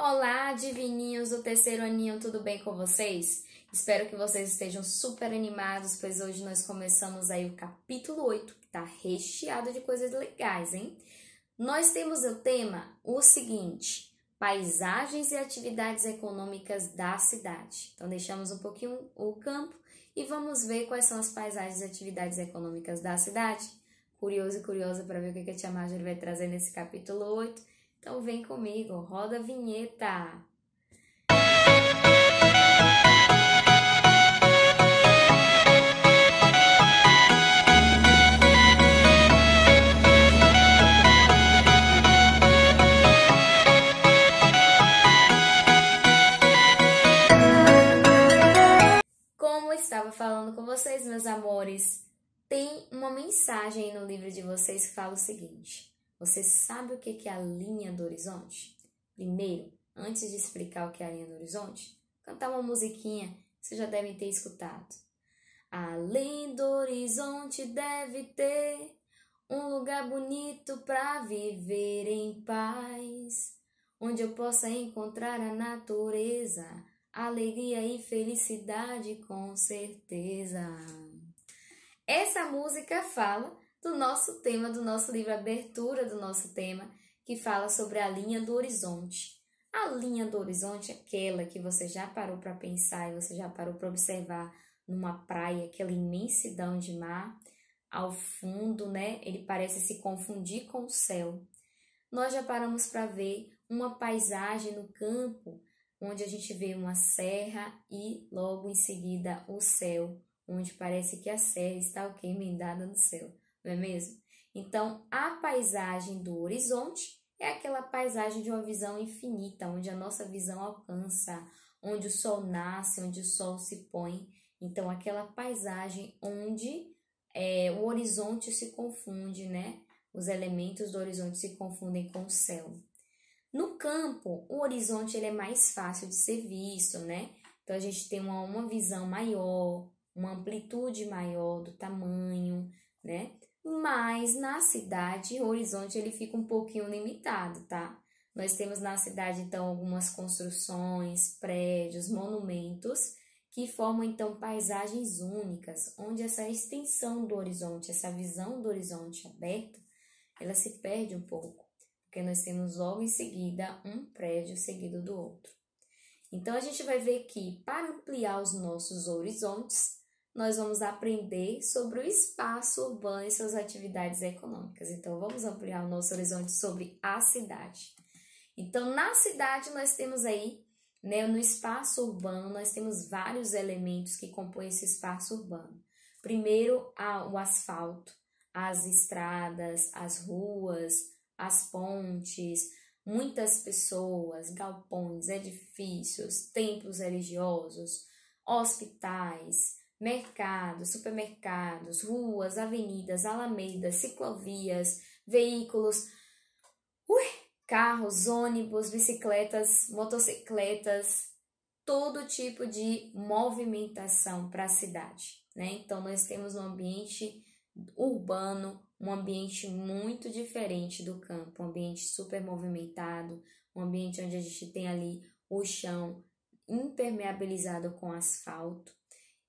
Olá, divininhos do terceiro aninho, tudo bem com vocês? Espero que vocês estejam super animados, pois hoje nós começamos aí o capítulo 8, que tá recheado de coisas legais, hein? Nós temos o tema o seguinte: paisagens e atividades econômicas da cidade. Então deixamos um pouquinho o campo e vamos ver quais são as paisagens e atividades econômicas da cidade. Curioso e curiosa para ver o que a tia Marjorie vai trazer nesse capítulo 8. Então vem comigo, roda a vinheta! Como eu estava falando com vocês, meus amores, tem uma mensagem aí no livro de vocês que fala o seguinte: você sabe o que é a linha do horizonte? Primeiro, antes de explicar o que é a linha do horizonte, cantar uma musiquinha que vocês já devem ter escutado. Além do horizonte deve ter um lugar bonito para viver em paz, onde eu possa encontrar a natureza, alegria e felicidade com certeza. Essa música fala do nosso tema, do nosso livro, a abertura do nosso tema, que fala sobre a linha do horizonte. A linha do horizonte é aquela que você já parou para pensar e você já parou para observar numa praia, aquela imensidão de mar, ao fundo, né? Ele parece se confundir com o céu. Nós já paramos para ver uma paisagem no campo, onde a gente vê uma serra e logo em seguida o céu, onde parece que a serra está emendada no céu, não é mesmo? Então, a paisagem do horizonte é aquela paisagem de uma visão infinita, onde a nossa visão alcança, onde o sol nasce, onde o sol se põe. Então, aquela paisagem onde o horizonte se confunde, né? Os elementos do horizonte se confundem com o céu. No campo, o horizonte ele é mais fácil de ser visto, né? Então, a gente tem uma visão maior, uma amplitude maior do tamanho, né? Mas na cidade, o horizonte ele fica um pouquinho limitado, tá? Nós temos na cidade, então, algumas construções, prédios, monumentos, que formam, então, paisagens únicas, onde essa extensão do horizonte, essa visão do horizonte aberto, ela se perde um pouco, porque nós temos logo em seguida um prédio seguido do outro. Então, a gente vai ver que, para ampliar os nossos horizontes, nós vamos aprender sobre o espaço urbano e suas atividades econômicas. Então, vamos ampliar o nosso horizonte sobre a cidade. Então, na cidade, nós temos aí, né, no espaço urbano, nós temos vários elementos que compõem esse espaço urbano. Primeiro, o asfalto, as estradas, as ruas, as pontes, muitas pessoas, galpões, edifícios, templos religiosos, hospitais, mercados, supermercados, ruas, avenidas, alamedas, ciclovias, veículos, carros, ônibus, bicicletas, motocicletas, todo tipo de movimentação para a cidade, né? Então, nós temos um ambiente urbano, um ambiente muito diferente do campo, um ambiente super movimentado, um ambiente onde a gente tem ali o chão impermeabilizado com asfalto.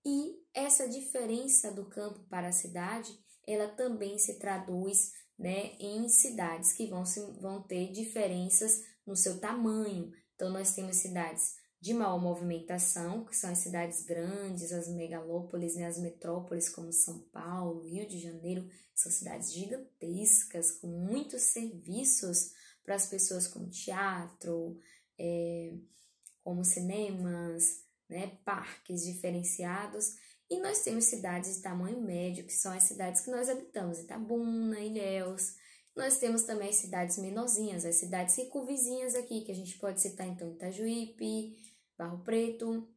E essa diferença do campo para a cidade, ela também se traduz, né, em cidades que vão ter diferenças no seu tamanho. Então, nós temos cidades de maior movimentação, que são as cidades grandes, as megalópolis, né, as metrópoles como São Paulo, Rio de Janeiro, são cidades gigantescas, com muitos serviços para as pessoas, como teatro, como cinemas, né, parques diferenciados. E nós temos cidades de tamanho médio, que são as cidades que nós habitamos, Itabuna, Ilhéus. Nós temos também as cidades menorzinhas, as cidades circunvizinhas aqui, que a gente pode citar então Itajuípe, Barro Preto,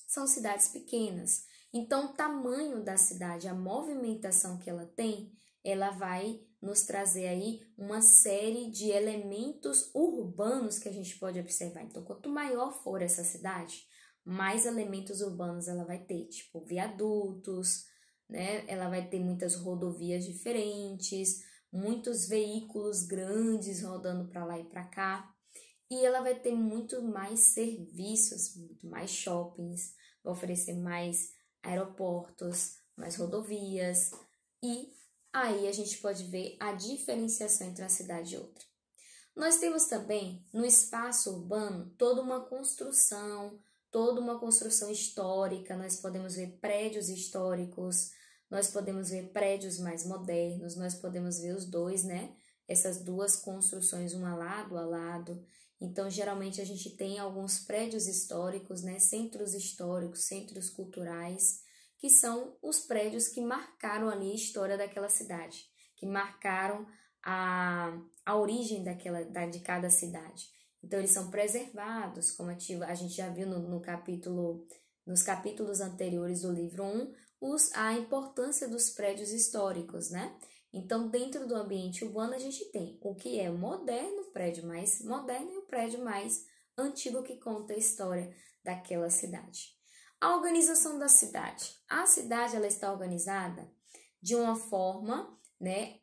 são cidades pequenas. Então, o tamanho da cidade, a movimentação que ela tem, ela vai nos trazer aí uma série de elementos urbanos que a gente pode observar. Então, quanto maior for essa cidade, mais elementos urbanos ela vai ter, tipo viadutos, né? Ela vai ter muitas rodovias diferentes, muitos veículos grandes rodando para lá e para cá. e ela vai ter muito mais serviços, muito mais shoppings, vai oferecer mais aeroportos, mais rodovias, e aí a gente pode ver a diferenciação entre uma cidade e outra. Nós temos também, no espaço urbano, toda uma construção histórica, nós podemos ver prédios históricos, nós podemos ver prédios mais modernos, nós podemos ver os dois, né? Essas duas construções, uma lado a lado. Então, geralmente, a gente tem alguns prédios históricos, né? Centros históricos, centros culturais, que são os prédios que marcaram ali a história daquela cidade, que marcaram a origem de cada cidade. Então, eles são preservados, como a gente já viu nos capítulos anteriores do livro 1, a importância dos prédios históricos, né? Então, dentro do ambiente urbano, a gente tem o que é moderno, o prédio mais moderno, e o prédio mais antigo que conta a história daquela cidade. A organização da cidade. A cidade ela está organizada de uma forma, né,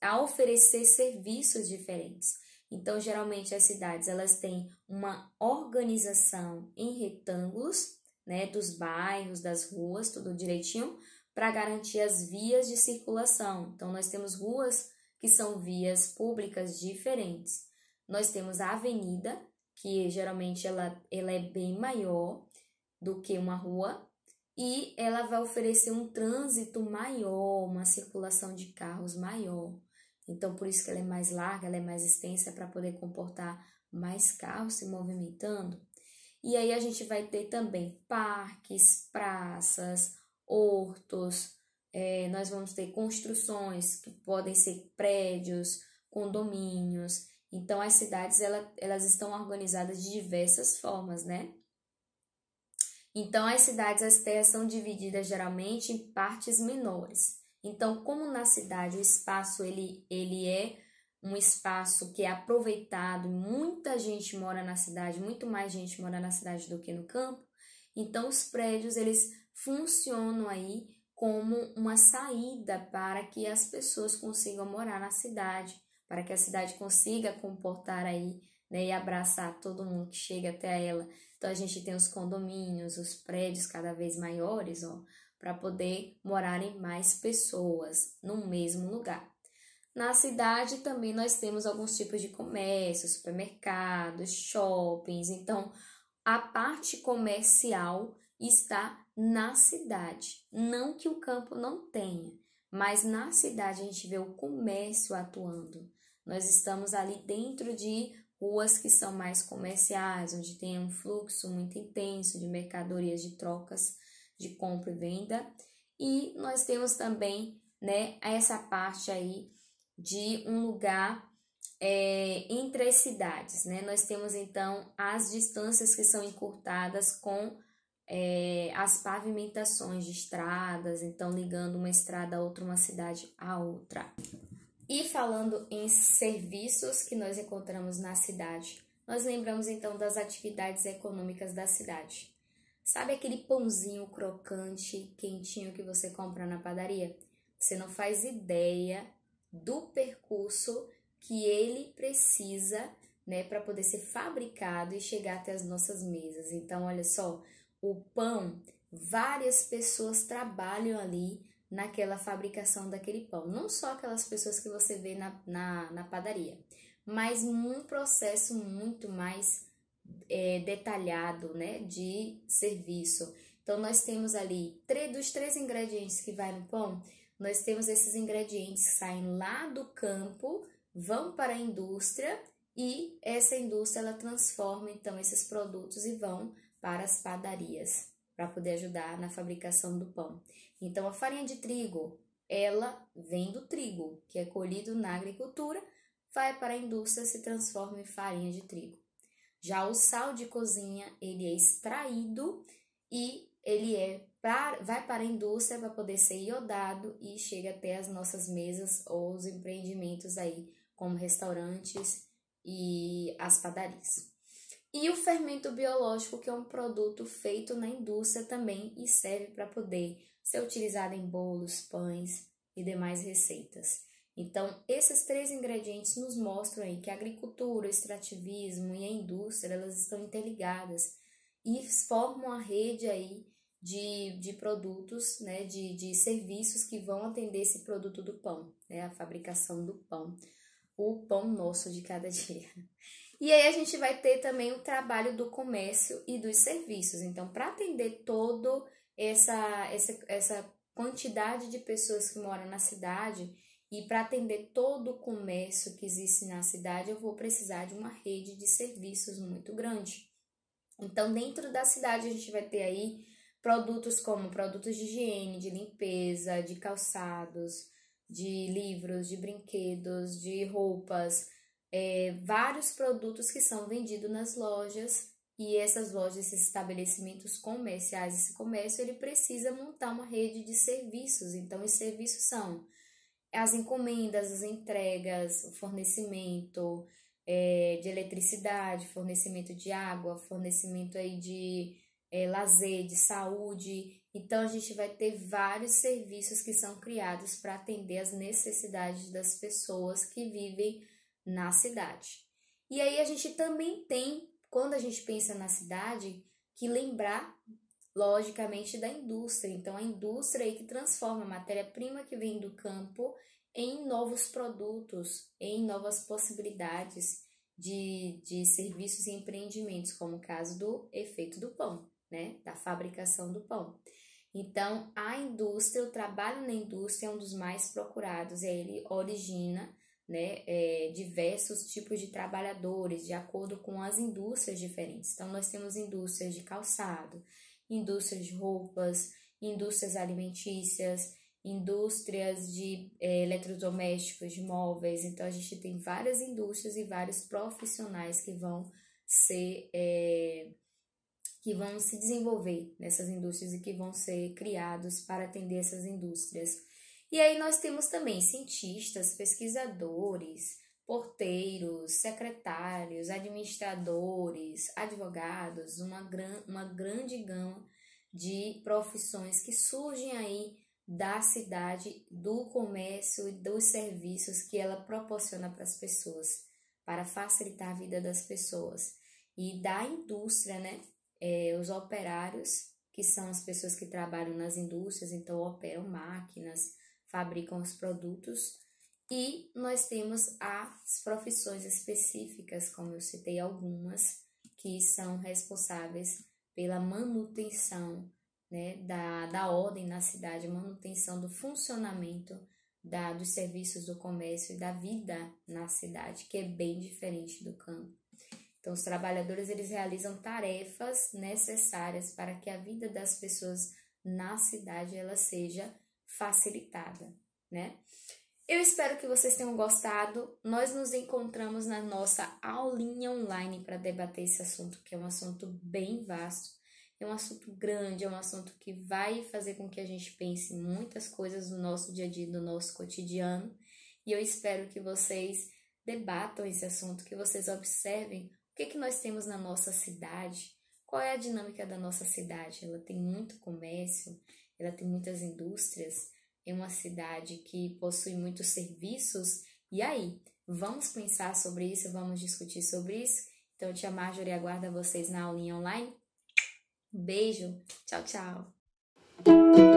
a oferecer serviços diferentes. Então, geralmente, as cidades elas têm uma organização em retângulos, né, dos bairros, das ruas, tudo direitinho, para garantir as vias de circulação. Então, nós temos ruas que são vias públicas diferentes. Nós temos a avenida, que geralmente ela é bem maior do que uma rua, e ela vai oferecer um trânsito maior, uma circulação de carros maior. Então, por isso que ela é mais larga, ela é mais extensa para poder comportar mais carros se movimentando. E aí a gente vai ter também parques, praças, hortos, nós vamos ter construções que podem ser prédios, condomínios. Então, as cidades elas estão organizadas de diversas formas, né? Então, as cidades, as terras são divididas geralmente em partes menores. Então, como na cidade o espaço ele é um espaço que é aproveitado, muita gente mora na cidade, muito mais gente mora na cidade do que no campo, então os prédios eles funcionam aí como uma saída para que as pessoas consigam morar na cidade, para que a cidade consiga comportar aí, né, e abraçar todo mundo que chega até ela. Então, a gente tem os condomínios, os prédios cada vez maiores, ó, para poder morarem mais pessoas no mesmo lugar. Na cidade também nós temos alguns tipos de comércio, supermercados, shoppings. Então, a parte comercial está na cidade. Não que o campo não tenha, mas na cidade a gente vê o comércio atuando. Nós estamos ali dentro de ruas que são mais comerciais, onde tem um fluxo muito intenso de mercadorias, de trocas, de compra e venda. E nós temos também, né, essa parte aí de um lugar entre as cidades, né? Nós temos então as distâncias que são encurtadas com as pavimentações de estradas, então ligando uma estrada a outra, uma cidade a outra. E falando em serviços que nós encontramos na cidade, nós lembramos então das atividades econômicas da cidade. Sabe aquele pãozinho crocante, quentinho que você compra na padaria? Você não faz ideia do percurso que ele precisa, né, para poder ser fabricado e chegar até as nossas mesas. Então, olha só, o pão, várias pessoas trabalham ali naquela fabricação daquele pão. Não só aquelas pessoas que você vê na padaria, mas um processo muito mais detalhado, né, de serviço. Então, nós temos ali, dos 3 ingredientes que vai no pão, nós temos esses ingredientes que saem lá do campo, vão para a indústria e essa indústria ela transforma então esses produtos e vão para as padarias para poder ajudar na fabricação do pão. Então, a farinha de trigo, ela vem do trigo, que é colhido na agricultura, vai para a indústria e se transforma em farinha de trigo. Já o sal de cozinha, ele é extraído e ele vai para a indústria para poder ser iodado e chega até as nossas mesas ou os empreendimentos aí, como restaurantes e as padarias. E o fermento biológico, que é um produto feito na indústria também e serve para poder ser utilizado em bolos, pães e demais receitas. Então, esses 3 ingredientes nos mostram aí que a agricultura, o extrativismo e a indústria, elas estão interligadas e formam a rede aí de produtos, né, de serviços que vão atender esse produto do pão, né, a fabricação do pão, o pão nosso de cada dia. E aí a gente vai ter também o trabalho do comércio e dos serviços. Então, para atender toda essa quantidade de pessoas que moram na cidade e para atender todo o comércio que existe na cidade, eu vou precisar de uma rede de serviços muito grande. Então, dentro da cidade, a gente vai ter aí produtos como produtos de higiene, de limpeza, de calçados, de livros, de brinquedos, de roupas, vários produtos que são vendidos nas lojas, e essas lojas, esses estabelecimentos comerciais, esse comércio, ele precisa montar uma rede de serviços. Então, os serviços são as encomendas, as entregas, o fornecimento de eletricidade, fornecimento de água, fornecimento aí de lazer, de saúde. Então, a gente vai ter vários serviços que são criados para atender as necessidades das pessoas que vivem na cidade. E aí, a gente também tem, quando a gente pensa na cidade, que lembrar, logicamente, da indústria. Então, a indústria aí que transforma a matéria-prima que vem do campo em novos produtos, em novas possibilidades de serviços e empreendimentos, como o caso do efeito do pão, né? Da fabricação do pão. Então, a indústria, o trabalho na indústria é um dos mais procurados, e ele origina, né, diversos tipos de trabalhadores, de acordo com as indústrias diferentes. Então, nós temos indústrias de calçado, indústrias de roupas, indústrias alimentícias, indústrias de eletrodomésticos, de móveis. Então, a gente tem várias indústrias e vários profissionais que vão se desenvolver nessas indústrias e que vão ser criados para atender essas indústrias. E aí nós temos também cientistas, pesquisadores, porteiros, secretários, administradores, advogados, uma grande gama de profissões que surgem aí da cidade, do comércio e dos serviços que ela proporciona para as pessoas, para facilitar a vida das pessoas. E da indústria, né? Os operários, que são as pessoas que trabalham nas indústrias, então operam máquinas, fabricam os produtos. E nós temos as profissões específicas, como eu citei algumas, que são responsáveis pela manutenção, né, da ordem na cidade, manutenção do funcionamento dos serviços do comércio e da vida na cidade, que é bem diferente do campo. Então, os trabalhadores, eles realizam tarefas necessárias para que a vida das pessoas na cidade ela seja facilitada, né? Eu espero que vocês tenham gostado. Nós nos encontramos na nossa aulinha online para debater esse assunto, que é um assunto bem vasto, é um assunto grande, é um assunto que vai fazer com que a gente pense em muitas coisas do nosso dia a dia, do nosso cotidiano. E eu espero que vocês debatam esse assunto, que vocês observem o que nós temos na nossa cidade, qual é a dinâmica da nossa cidade. Ela tem muito comércio, ela tem muitas indústrias, é uma cidade que possui muitos serviços. E aí, vamos pensar sobre isso, vamos discutir sobre isso? Então, Tia Marjorie aguarda vocês na aulinha online. Beijo, tchau, tchau!